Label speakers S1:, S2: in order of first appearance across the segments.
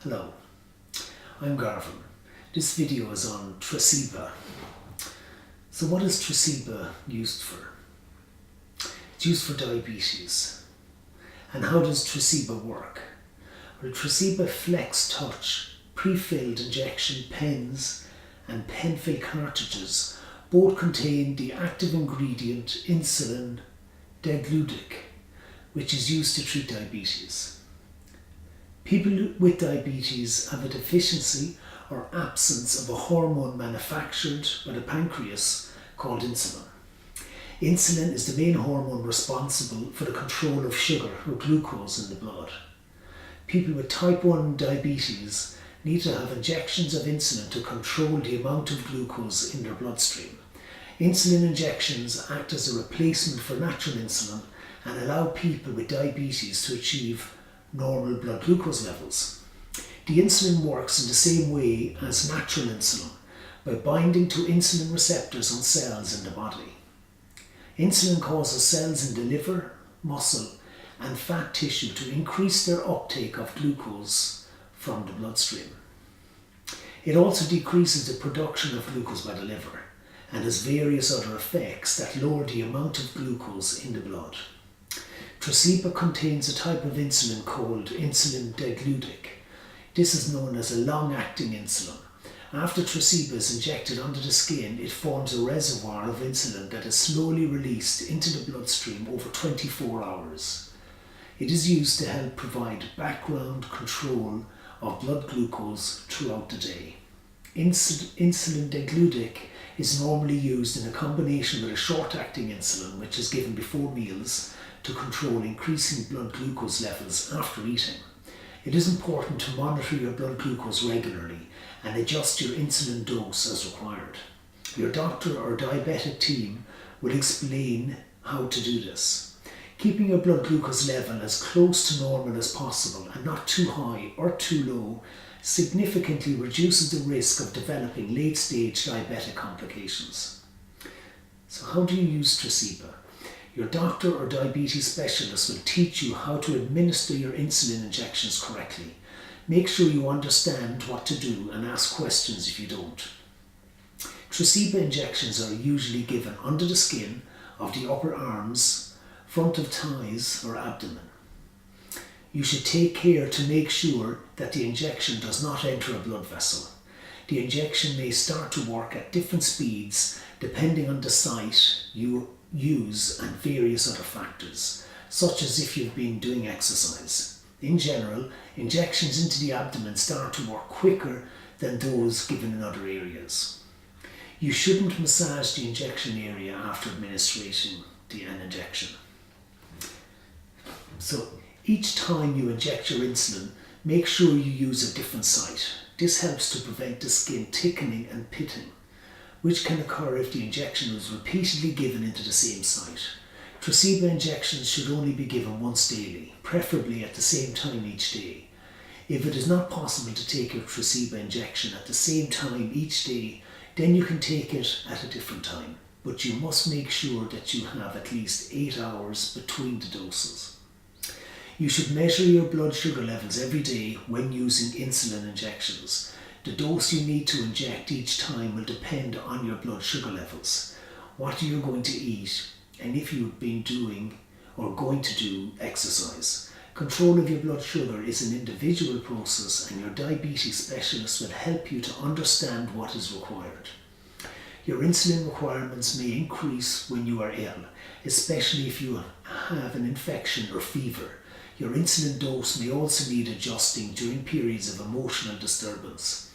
S1: Hello, I'm Garvin. This video is on Tresiba. So what is Tresiba used for? It's used for diabetes. And how does Tresiba work? Well, Tresiba FlexTouch pre-filled injection pens and penfill cartridges both contain the active ingredient insulin degludec, which is used to treat diabetes. People with diabetes have a deficiency or absence of a hormone manufactured by the pancreas called insulin. Insulin is the main hormone responsible for the control of sugar or glucose in the blood. People with type 1 diabetes need to have injections of insulin to control the amount of glucose in their bloodstream. Insulin injections act as a replacement for natural insulin and allow people with diabetes to achieve normal blood glucose levels. The insulin works in the same way as natural insulin, by binding to insulin receptors on cells in the body. Insulin causes cells in the liver, muscle and fat tissue to increase their uptake of glucose from the bloodstream. It also decreases the production of glucose by the liver and has various other effects that lower the amount of glucose in the blood. Tresiba contains a type of insulin called insulin degludec. This is known as a long-acting insulin. After Tresiba is injected under the skin, it forms a reservoir of insulin that is slowly released into the bloodstream over 24 hours. It is used to help provide background control of blood glucose throughout the day. Insulin degludec is normally used in a combination with a short-acting insulin, which is given before meals to control increasing blood glucose levels after eating. It is important to monitor your blood glucose regularly and adjust your insulin dose as required. Your doctor or diabetic team will explain how to do this. Keeping your blood glucose level as close to normal as possible and not too high or too low significantly reduces the risk of developing late-stage diabetic complications. So how do you use Tresiba? Your doctor or diabetes specialist will teach you how to administer your insulin injections correctly. Make sure you understand what to do and ask questions if you don't. Tresiba injections are usually given under the skin of the upper arms, front of thighs or abdomen. You should take care to make sure that the injection does not enter a blood vessel. The injection may start to work at different speeds depending on the site you use and various other factors, such as if you've been doing exercise. In general, injections into the abdomen start to work quicker than those given in other areas. You shouldn't massage the injection area after administering an injection. So each time you inject your insulin, make sure you use a different site. This helps to prevent the skin thickening and pitting, which can occur if the injection was repeatedly given into the same site. Tresiba injections should only be given once daily, preferably at the same time each day. If it is not possible to take your Tresiba injection at the same time each day, then you can take it at a different time, but you must make sure that you have at least 8 hours between the doses. You should measure your blood sugar levels every day when using insulin injections. The dose you need to inject each time will depend on your blood sugar levels, what you're going to eat, and if you've been doing or going to do exercise. Control of your blood sugar is an individual process, and your diabetes specialist will help you to understand what is required. Your insulin requirements may increase when you are ill, especially if you have an infection or fever. Your insulin dose may also need adjusting during periods of emotional disturbance,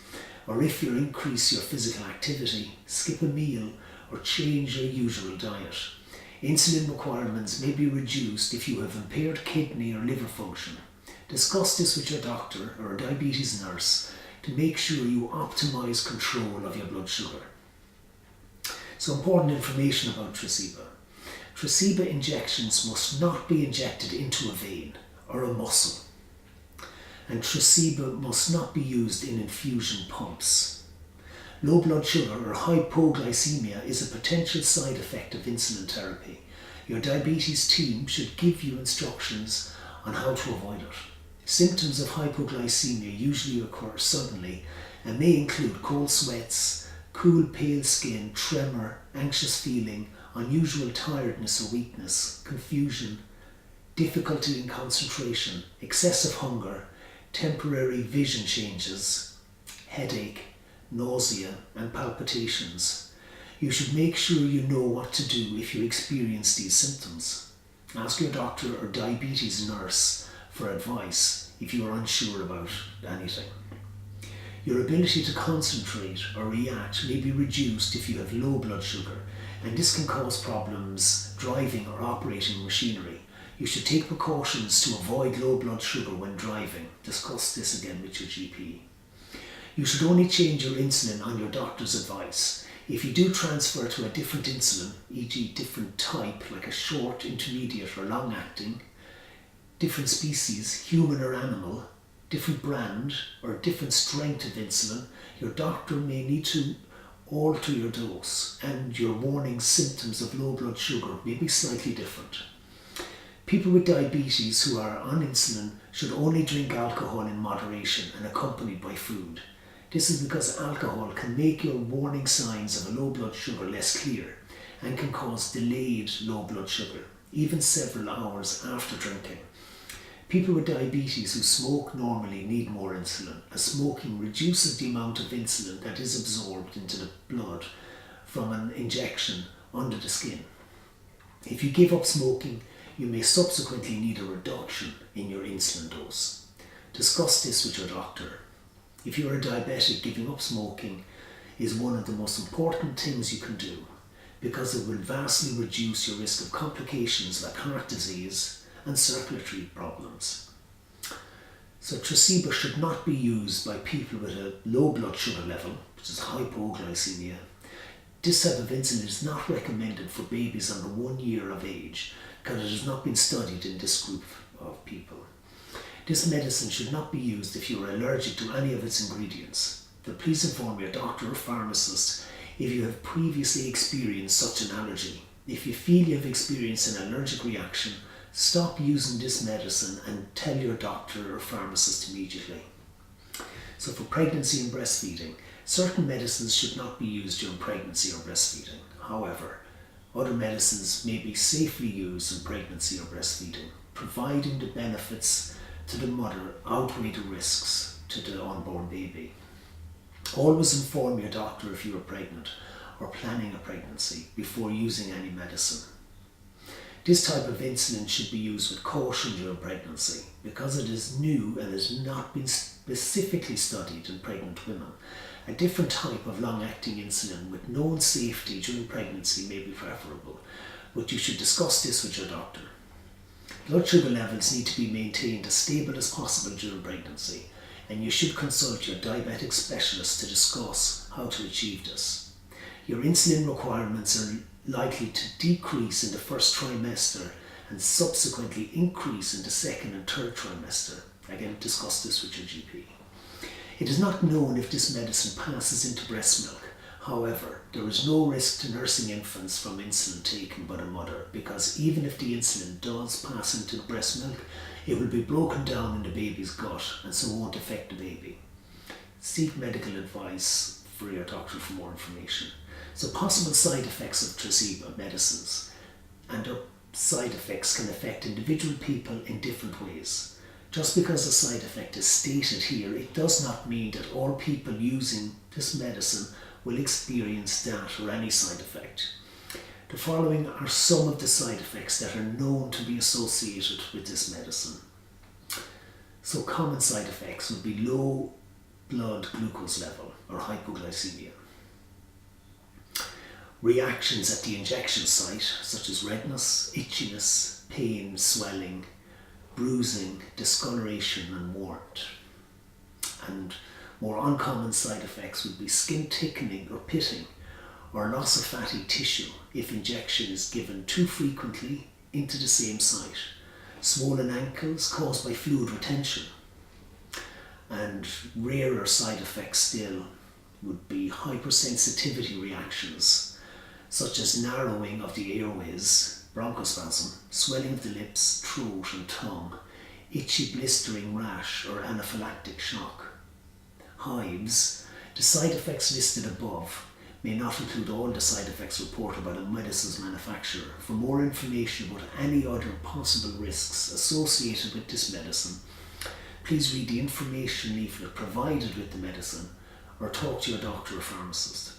S1: or if you increase your physical activity, skip a meal, or change your usual diet. Insulin requirements may be reduced if you have impaired kidney or liver function. Discuss this with your doctor or a diabetes nurse to make sure you optimize control of your blood sugar. So, important information about Tresiba. Tresiba injections must not be injected into a vein or a muscle, and Tresiba must not be used in infusion pumps. Low blood sugar or hypoglycemia is a potential side effect of insulin therapy. Your diabetes team should give you instructions on how to avoid it. Symptoms of hypoglycemia usually occur suddenly and may include cold sweats, cool pale skin, tremor, anxious feeling, unusual tiredness or weakness, confusion, difficulty in concentration, excessive hunger, temporary vision changes, headache, nausea and palpitations. You should make sure you know what to do if you experience these symptoms. Ask your doctor or diabetes nurse for advice if you are unsure about anything. Your ability to concentrate or react may be reduced if you have low blood sugar, and this can cause problems driving or operating machinery. You should take precautions to avoid low blood sugar when driving. Discuss this again with your GP. You should only change your insulin on your doctor's advice. If you do transfer to a different insulin, e.g. different type like a short, intermediate or long acting, different species, human or animal, different brand or different strength of insulin, your doctor may need to alter your dose and your warning symptoms of low blood sugar may be slightly different. People with diabetes who are on insulin should only drink alcohol in moderation and accompanied by food. This is because alcohol can make your warning signs of a low blood sugar less clear and can cause delayed low blood sugar, even several hours after drinking. People with diabetes who smoke normally need more insulin, as smoking reduces the amount of insulin that is absorbed into the blood from an injection under the skin. If you give up smoking, you may subsequently need a reduction in your insulin dose. Discuss this with your doctor. If you are a diabetic, giving up smoking is one of the most important things you can do because it will vastly reduce your risk of complications like heart disease and circulatory problems. So Tresiba should not be used by people with a low blood sugar level, which is hypoglycemia. This type of insulin is not recommended for babies under 1 year of age because it has not been studied in this group of people. This medicine should not be used if you are allergic to any of its ingredients. But please inform your doctor or pharmacist if you have previously experienced such an allergy. If you feel you have experienced an allergic reaction, stop using this medicine and tell your doctor or pharmacist immediately. So for pregnancy and breastfeeding, certain medicines should not be used during pregnancy or breastfeeding. However, other medicines may be safely used in pregnancy or breastfeeding, providing the benefits to the mother outweigh the risks to the unborn baby. Always inform your doctor if you are pregnant or planning a pregnancy before using any medicine. This type of insulin should be used with caution during pregnancy because it is new and has not been specifically studied in pregnant women. A different type of long-acting insulin with known safety during pregnancy may be preferable, but you should discuss this with your doctor. Blood sugar levels need to be maintained as stable as possible during pregnancy, and you should consult your diabetic specialist to discuss how to achieve this. Your insulin requirements are likely to decrease in the first trimester and subsequently increase in the second and third trimester. Again, discuss this with your GP. It is not known if this medicine passes into breast milk. However, there is no risk to nursing infants from insulin taken by the mother because even if the insulin does pass into breast milk, it will be broken down in the baby's gut and so won't affect the baby. Seek medical advice for your doctor for more information. So possible side effects of Tresiba medicines and their side effects can affect individual people in different ways. Just because a side effect is stated here, it does not mean that all people using this medicine will experience that or any side effect. The following are some of the side effects that are known to be associated with this medicine. So common side effects would be low blood glucose level or hypoglycemia. Reactions at the injection site such as redness, itchiness, pain, swelling, bruising, discoloration and warmth. And more uncommon side effects would be skin thickening or pitting or loss of fatty tissue if injection is given too frequently into the same site, swollen ankles caused by fluid retention, and rarer side effects still would be hypersensitivity reactions such as narrowing of the airways, bronchospasm, swelling of the lips, throat and tongue, itchy blistering rash or anaphylactic shock. Hives. The side effects listed above may not include all the side effects reported by the medicine's manufacturer. For more information about any other possible risks associated with this medicine, please read the information leaflet provided with the medicine or talk to your doctor or pharmacist.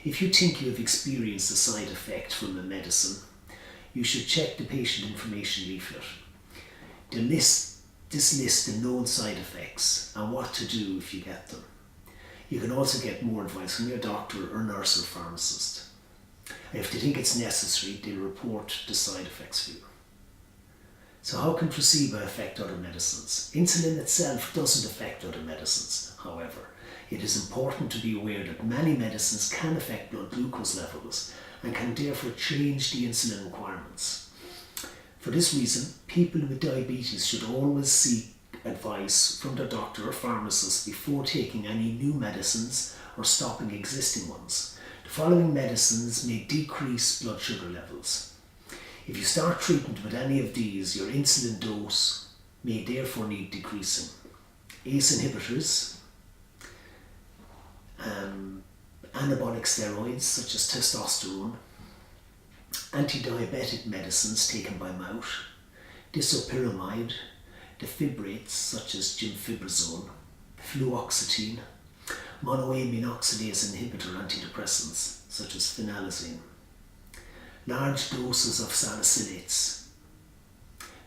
S1: If you think you have experienced a side effect from a medicine, you should check the patient information leaflet. This lists the known side effects and what to do if you get them. You can also get more advice from your doctor or nurse or pharmacist. And if they think it's necessary, they'll report the side effects for you. So how can Tresiba affect other medicines? Insulin itself doesn't affect other medicines, however. It is important to be aware that many medicines can affect blood glucose levels and can therefore change the insulin requirements. For this reason, people with diabetes should always seek advice from their doctor or pharmacist before taking any new medicines or stopping existing ones. The following medicines may decrease blood sugar levels. If you start treatment with any of these, your insulin dose may therefore need decreasing. ACE inhibitors, anabolic steroids such as testosterone, anti-diabetic medicines taken by mouth, disopyramide, defibrates such as gemfibrozole, fluoxetine, monoamine oxidase inhibitor antidepressants such as phenazine, large doses of salicylates,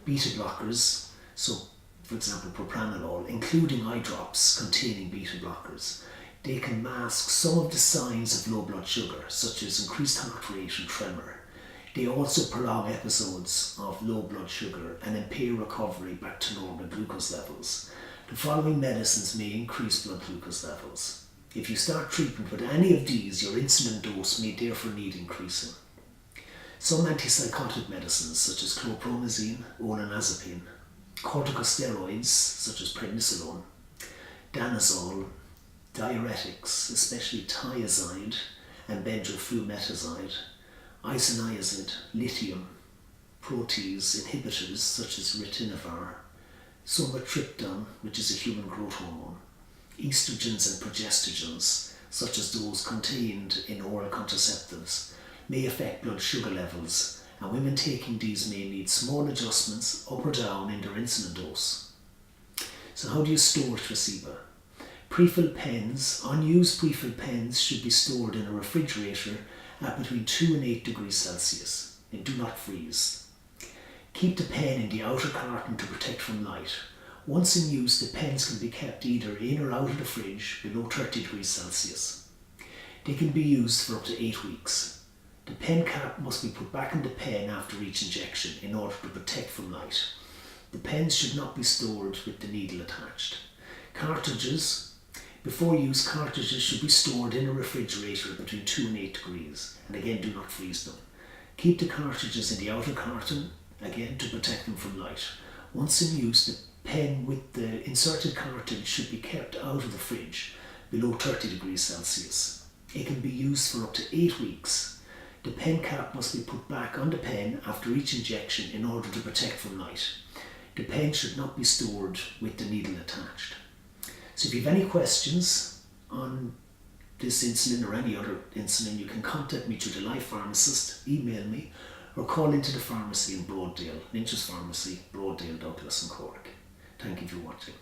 S1: beta blockers, so for example propranolol, including eye drops containing beta blockers. They can mask some of the signs of low blood sugar, such as increased heart rate and tremor. They also prolong episodes of low blood sugar and impair recovery back to normal glucose levels. The following medicines may increase blood glucose levels. If you start treatment with any of these, your insulin dose may therefore need increasing. Some antipsychotic medicines, such as chlorpromazine, olanzapine, corticosteroids, such as prednisolone, danazol, diuretics, especially thiazide and benzoyl-flumetazide, isoniazid, lithium, protease inhibitors such as retinovar, somatriptan, which is a human growth hormone, estrogens and progestogens, such as those contained in oral contraceptives, may affect blood sugar levels, and women taking these may need small adjustments up or down in their insulin dose. So how do you store Tresiba? Pre-filled pens, unused pre-filled pens should be stored in a refrigerator at between 2 and 8 degrees Celsius and do not freeze. Keep the pen in the outer carton to protect from light. Once in use, the pens can be kept either in or out of the fridge below 30 degrees Celsius. They can be used for up to 8 weeks. The pen cap must be put back in the pen after each injection in order to protect from light. The pens should not be stored with the needle attached. Cartridges. Before use, cartridges should be stored in a refrigerator between 2 and 8 degrees, and again do not freeze them. Keep the cartridges in the outer carton, again to protect them from light. Once in use, the pen with the inserted cartridge should be kept out of the fridge below 30 degrees Celsius. It can be used for up to 8 weeks. The pen cap must be put back on the pen after each injection in order to protect from light. The pen should not be stored with the needle attached. So if you have any questions on this insulin or any other insulin, you can contact me through the Life Pharmacist, email me, or call into the pharmacy in Broaddale, Lynch's Pharmacy, Broaddale, Douglas and Cork. Thank you for watching.